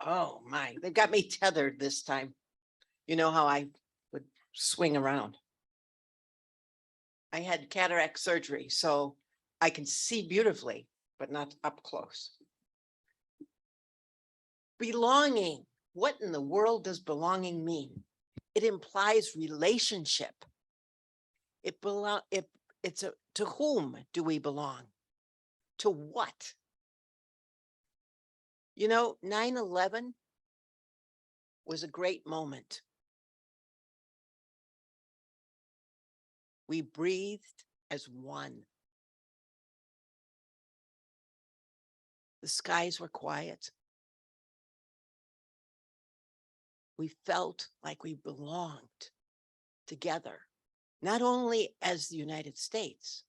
Oh my, they got me tethered this time. You know how I would swing around. I had cataract surgery, so I can see beautifully, but not up close. Belonging. What in the world does belonging mean? It implies relationship. To whom do we belong? To what? You know, 9/11 was a great moment. We breathed as one. The skies were quiet. We felt like we belonged together, not only as the United States,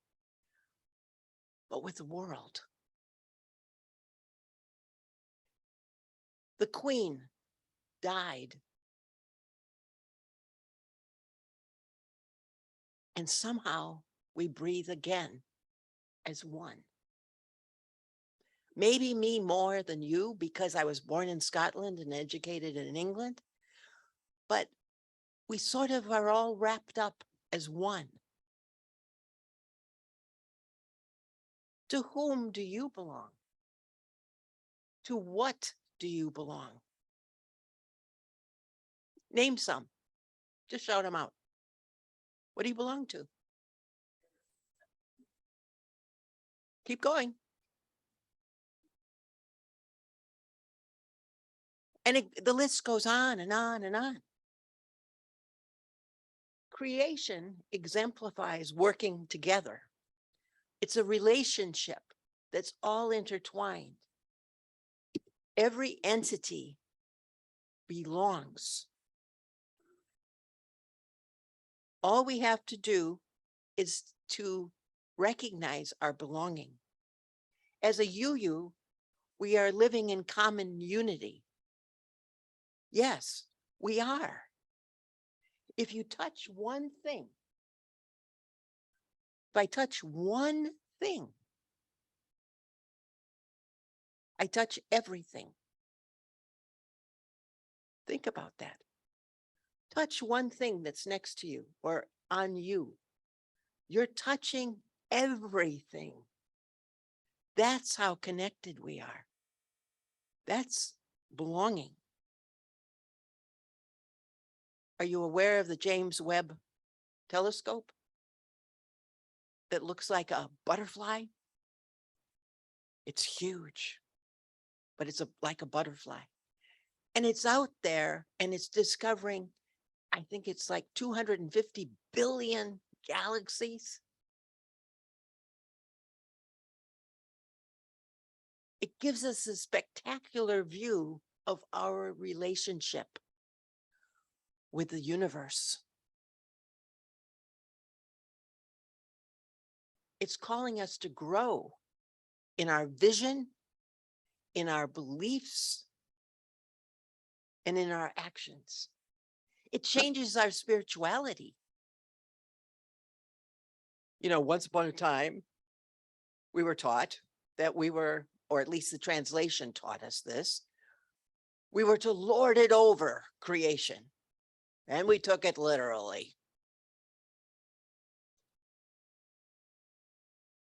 but with the world. The Queen died. And somehow we breathe again as one. Maybe me more than you because I was born in Scotland and educated in England, but we sort of are all wrapped up as one. To whom do you belong? To what do you belong? Name some. Just shout them out. What do you belong to? Keep going. And the list goes on and on and on. Creation exemplifies working together. It's a relationship that's all intertwined. Every entity belongs. All we have to do is to recognize our belonging. As a UU, we are living in common unity. Yes, we are. If you touch one thing, if I touch one thing, I touch everything. Think about that. Touch one thing that's next to you or on you. You're touching everything. That's how connected we are. That's belonging. Are you aware of the James Webb telescope that looks like a butterfly? It's huge, but it's like a butterfly. And it's out there and it's discovering, I think it's like 250 billion galaxies. It gives us a spectacular view of our relationship with the universe. It's calling us to grow in our vision, in our beliefs, and in our actions. It changes our spirituality. You know, once upon a time, we were taught that we were, or at least the translation taught us this, we were to lord it over creation. And we took it literally.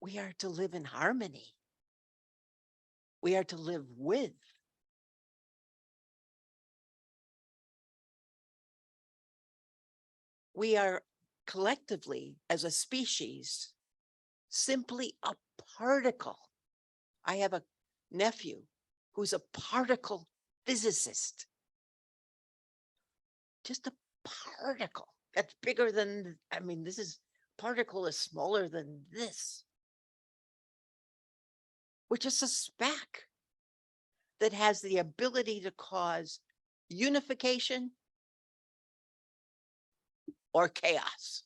We are to live in harmony. We are to live with. We are collectively, as a species, simply a particle. I have a nephew who's a particle physicist. Just a particle that's bigger than, I mean, particle is smaller than this. We're just a speck that has the ability to cause unification or chaos.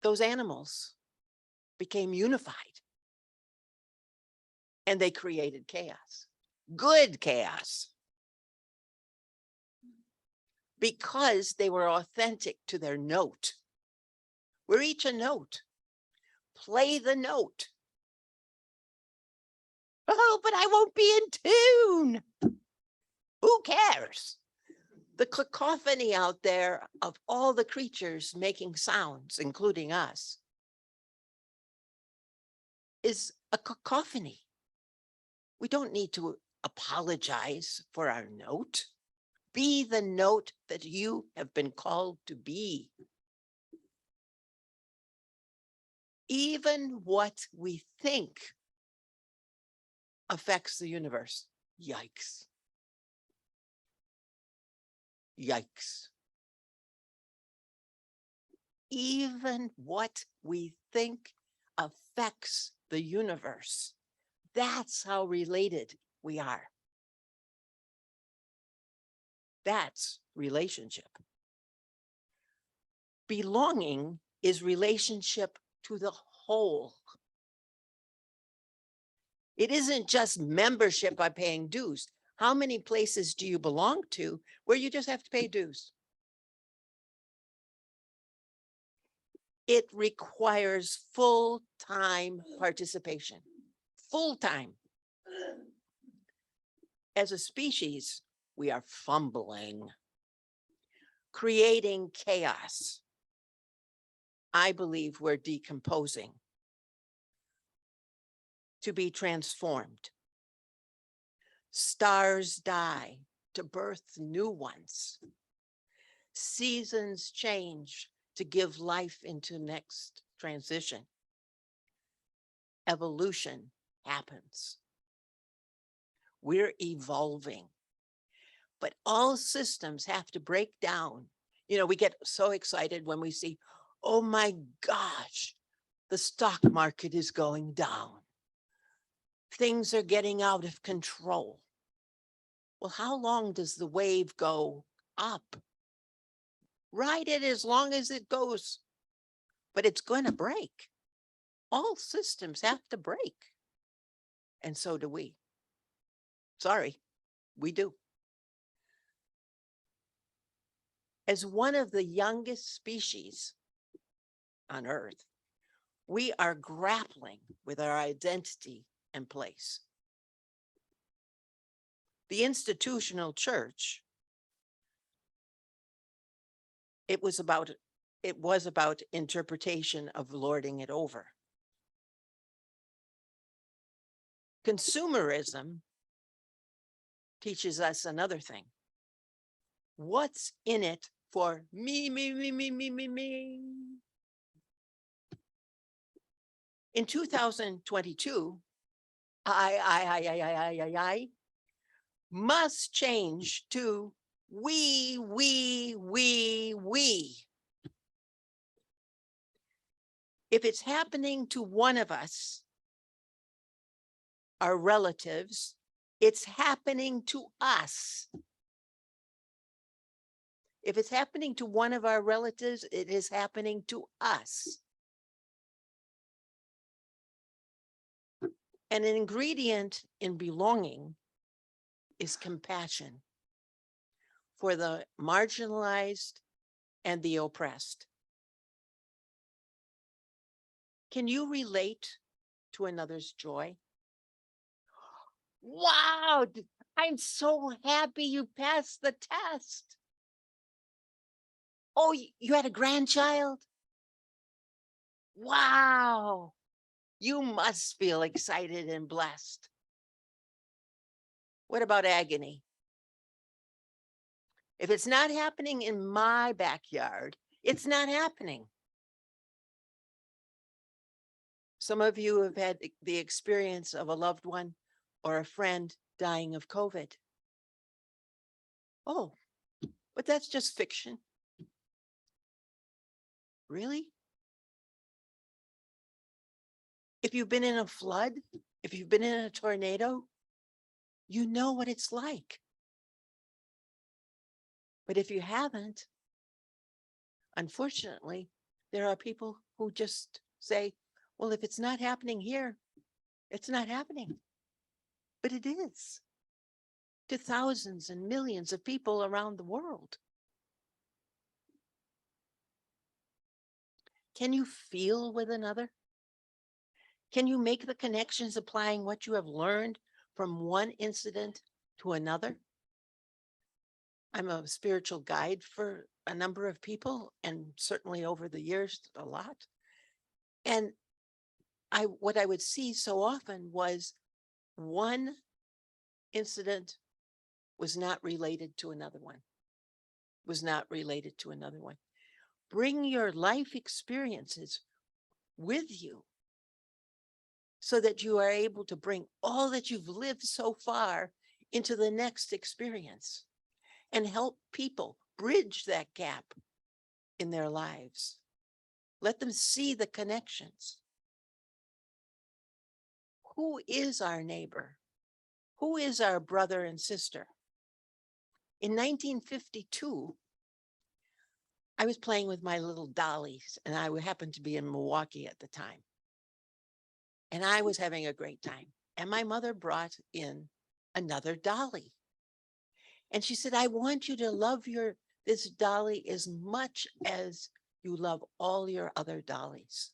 Those animals became unified and they created chaos, good chaos, because they were authentic to their note. We're each a note. Play the note. Oh, but I won't be in tune. Who cares? The cacophony out there of all the creatures making sounds, including us, is a cacophony. We don't need to apologize for our note. Be the note that you have been called to be. Even what we think affects the universe. Yikes. Yikes. Even what we think affects the universe. That's how related we are. That's relationship. Belonging is relationship to the whole. It isn't just membership by paying dues. How many places do you belong to where you just have to pay dues? It requires full-time participation. Full-time. As a species, we are fumbling, creating chaos. I believe we're decomposing to be transformed. Stars die to birth new ones. Seasons change to give life into next transition. Evolution happens. We're evolving. But all systems have to break down. You know, we get so excited when we see, oh my gosh, the stock market is going down. Things are getting out of control. Well, how long does the wave go up? Ride it as long as it goes, but it's going to break. All systems have to break. And so do we. Sorry, we do. As one of the youngest species on Earth, we are grappling with our identity and place. The institutional church, it was about interpretation of lording it over. Consumerism teaches us another thing. What's in it for me, me, me, me, me, me, me? In 2022, I must change to we. If it's happening to one of us, our relatives, it's happening to us. If it's happening to one of our relatives, it is happening to us. And an ingredient in belonging is compassion for the marginalized and the oppressed. Can you relate to another's joy? Wow, I'm so happy you passed the test. Oh, you had a grandchild? Wow, you must feel excited and blessed. What about agony? If it's not happening in my backyard, it's not happening. Some of you have had the experience of a loved one or a friend dying of COVID. Oh, but that's just fiction. Really? If you've been in a flood, if you've been in a tornado, you know what it's like. But if you haven't, unfortunately, there are people who just say, well, if it's not happening here, it's not happening. But it is to thousands and millions of people around the world. Can you feel with another? Can you make the connections applying what you have learned from one incident to another? I'm a spiritual guide for a number of people, and certainly over the years, a lot. And what I would see so often was one incident was not related to another one, was not related to another one. Bring your life experiences with you so that you are able to bring all that you've lived so far into the next experience and help people bridge that gap in their lives. Let them see the connections. Who is our neighbor? Who is our brother and sister? In 1952, I was playing with my little dollies, and I happened to be in Milwaukee at the time. And I was having a great time. And my mother brought in another dolly. And she said, I want you to love this dolly as much as you love all your other dollies.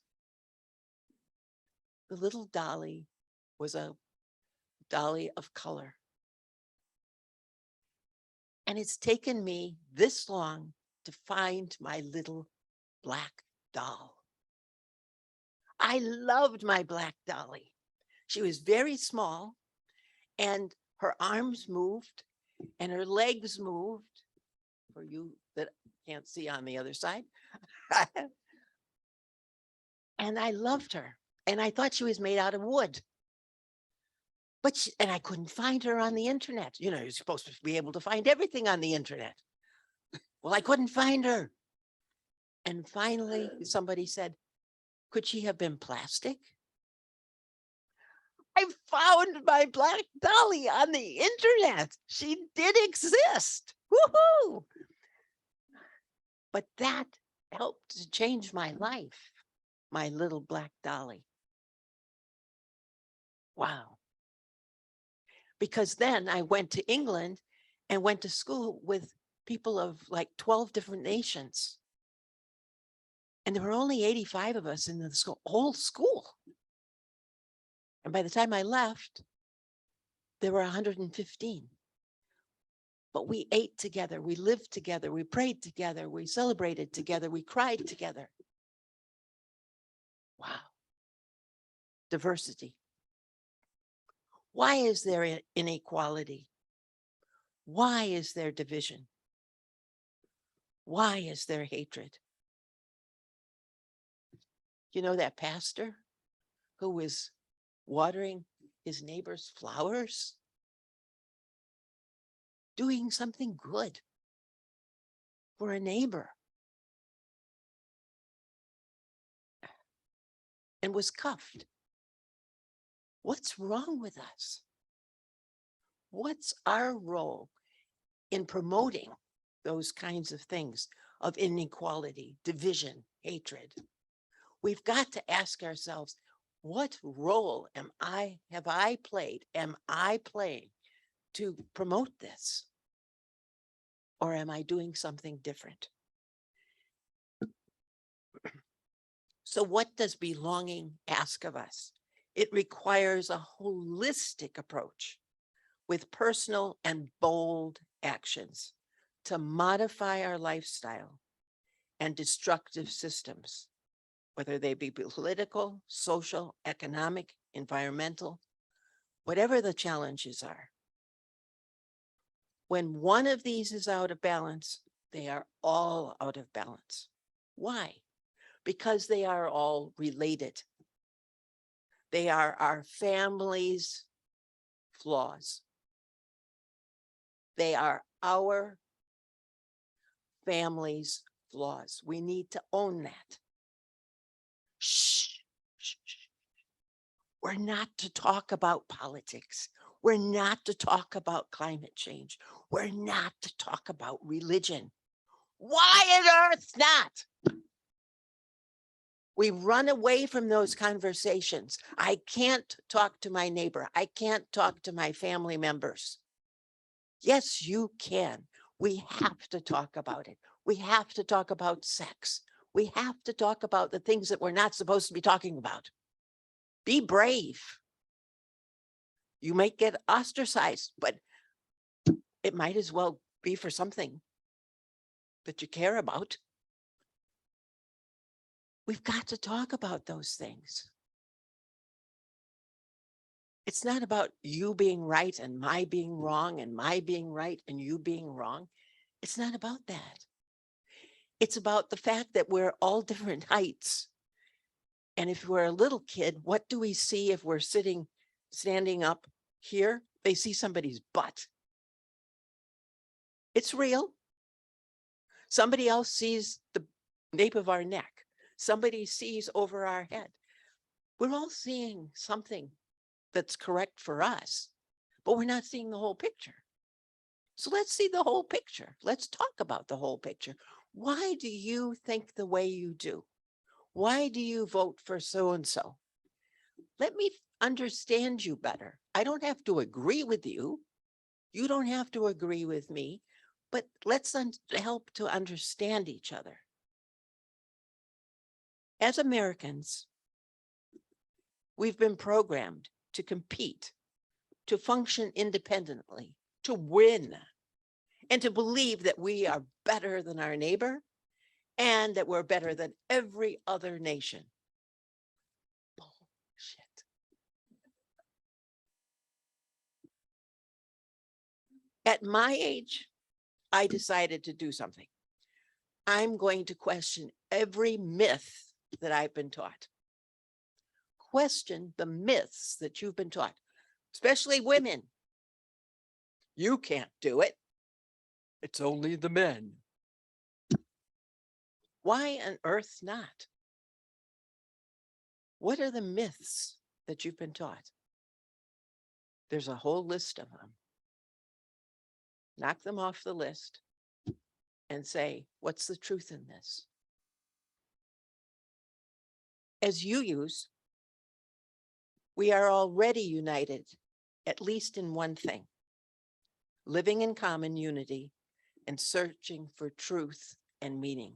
The little dolly was a dolly of color. And it's taken me this long to find my little black doll. I loved my black dolly. She was very small, and her arms moved and her legs moved, for you that can't see on the other side. And I loved her, and I thought she was made out of wood. And I couldn't find her on the internet. You know, you're supposed to be able to find everything on the internet. Well, I couldn't find her. And finally, somebody said, could she have been plastic? I found my black dolly on the internet. She did exist. Woohoo! But that helped to change my life, my little black dolly. Wow. Because then I went to England and went to school with people of like 12 different nations. And there were only 85 of us in the whole school. And by the time I left, there were 115. But we ate together, we lived together, we prayed together, we celebrated together, we cried together. Wow. Diversity. Why is there inequality? Why is there division? Why is there hatred? You know that pastor who was watering his neighbor's flowers? Doing something good for a neighbor. And was cuffed. What's wrong with us? What's our role in promoting those kinds of things of inequality, division, hatred? We've got to ask ourselves, what role have I played, am I playing to promote this? Or am I doing something different? So what does belonging ask of us? It requires a holistic approach with personal and bold actions to modify our lifestyle and destructive systems, whether they be political, social, economic, environmental, whatever the challenges are. When one of these is out of balance, they are all out of balance. Why? Because they are all related. They are our family's flaws. They are our family's flaws. We need to own that. Shh. We're not to talk about politics. We're not to talk about climate change. We're not to talk about religion. Why on earth not? We run away from those conversations. I can't talk to my neighbor. I can't talk to my family members. Yes, you can. We have to talk about it. We have to talk about sex. We have to talk about the things that we're not supposed to be talking about. Be brave. You might get ostracized, but it might as well be for something that you care about. We've got to talk about those things. It's not about you being right and my being wrong and my being right and you being wrong. It's not about that. It's about the fact that we're all different heights. And if we're a little kid, what do we see if we're standing up here? They see somebody's butt. It's real. Somebody else sees the nape of our neck. Somebody sees over our head. We're all seeing something that's correct for us, but we're not seeing the whole picture. So let's see the whole picture. Let's talk about the whole picture. Why do you think the way you do? Why do you vote for so-and-so? Let me understand you better. I don't have to agree with you. You don't have to agree with me, but let's help to understand each other. As Americans, we've been programmed to compete, to function independently, to win, and to believe that we are better than our neighbor and that we're better than every other nation. Bullshit. At my age, I decided to do something. I'm going to question every myth that I've been taught. Question the myths that you've been taught, especially women. You can't do it. It's only the men. Why on earth not? What are the myths that you've been taught? There's a whole list of them. Knock them off the list and say, what's the truth in this? As UUs, we are already united, at least in one thing, living in common unity and searching for truth and meaning.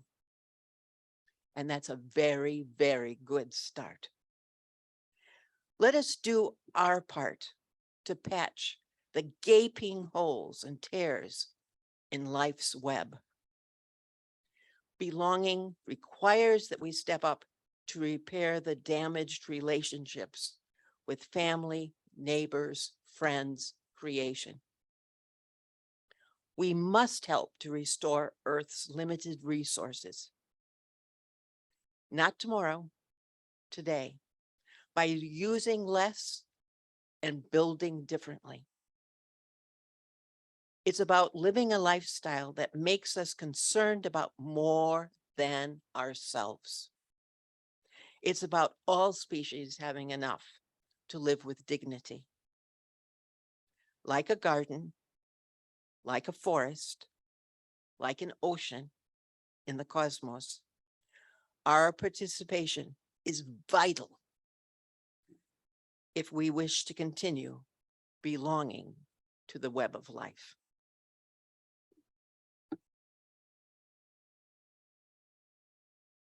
And that's a very, very good start. Let us do our part to patch the gaping holes and tears in life's web. Belonging requires that we step up to repair the damaged relationships with family, neighbors, friends, creation. We must help to restore Earth's limited resources. Not tomorrow, today, by using less and building differently. It's about living a lifestyle that makes us concerned about more than ourselves. It's about all species having enough to live with dignity. Like a garden, like a forest, like an ocean in the cosmos, our participation is vital if we wish to continue belonging to the web of life.